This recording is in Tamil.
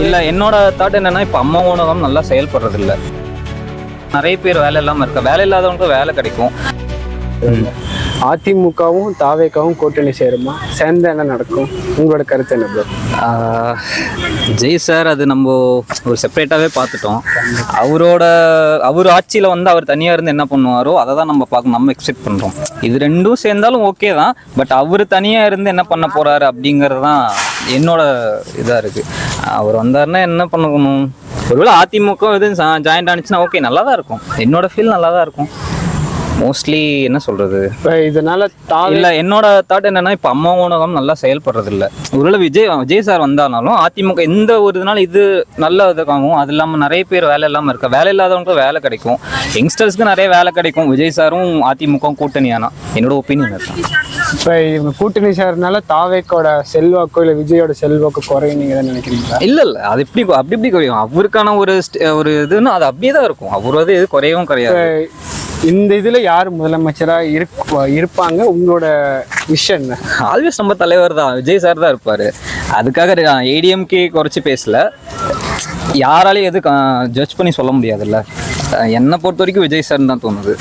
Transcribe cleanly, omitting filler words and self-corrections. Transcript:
இல்லை, என்னோட தாட் என்னன்னா, இப்போ அம்மா உணவகம் நல்லா செயல்படுறது இல்லை. நிறைய பேர் வேலை இல்லாமல் இருக்கா, வேலை இல்லாதவங்களுக்கு வேலை கிடைக்கும். அதிமுகவும் தாவேக்காவும் கூட்டணி சேருமா? சேர்ந்து என்ன நடக்கும்? உங்களோட கருத்து என்ன ப்ரோ? ஜெய் சார் அது நம்ம ஒரு செப்பரேட்டாகவே பார்த்துட்டோம். அவர் ஆட்சியில் வந்து அவர் தனியாக இருந்து என்ன பண்ணுவாரோ அதை தான் நம்ம எக்ஸ்பெக்ட் பண்ணுறோம். இது ரெண்டும் சேர்ந்தாலும் ஓகே தான், பட் அவர் தனியாக இருந்து என்ன பண்ண போகிறாரு அப்படிங்கிறது தான் என்னோட இதாக இருக்குது. அவர் வந்தாருன்னா என்ன பண்ணணும், ஒருவேளை அதிமுக இது ஜாயிண்ட் ஆனிச்சுன்னா ஓகே, நல்லா தான் இருக்கும். என்னோட ஃபீல் நல்லா தான் இருக்கும். மோஸ்ட்லி என்ன சொல்கிறது, இப்போ இதனால இல்லை, என்னோட தாட் என்னன்னா, இப்போ அம்மா உணவகம் நல்லா செயல்படுறது இல்லை. ஒருவேளை விஜய் சார் வந்தாலும் அதிமுக இந்த ஒரு இதனால இது நல்ல இதுக்காகவும், அது இல்லாமல் நிறைய பேர் வேலை இல்லாமல் இருக்கா, வேலை இல்லாதவங்களுக்கு வேலை கிடைக்கும். யங்ஸ்டர்ஸ்க்கு நிறைய வேலை கிடைக்கும் விஜய் சாரும் அதிமுகவும் கூட்டணியானா. என்னோட ஒப்பீனியன் இருக்கும். இப்போ இவங்க கூட்டணி சேர்றதுனால தாவேக்கோட செல்வாக்கோ இல்லை விஜயோட செல்வாக்கு குறையும் நீங்கள் தான் நினைக்கிறீங்களா? இல்லை, அது அப்படி குறையும். அவருக்கான ஒரு இதுன்னு அது அப்படியே தான் இருக்கும். அவர் வந்து எது குறையவும் குறையாது. இந்த இதில் யார் முதலமைச்சராக இருப்பாங்க? உங்களோட விஷயம் என்ன? ஆல்வேஸ் நம்ம தலைவர் தான், விஜய் சார் தான் இருப்பார். அதுக்காக ஏடிஎம்கே குறைச்சி பேசல. யாராலையும் எது ஜட்ஜ் பண்ணி சொல்ல முடியாதுல்ல. என்னை பொறுத்த வரைக்கும் விஜய் சார் தான் தோணுது.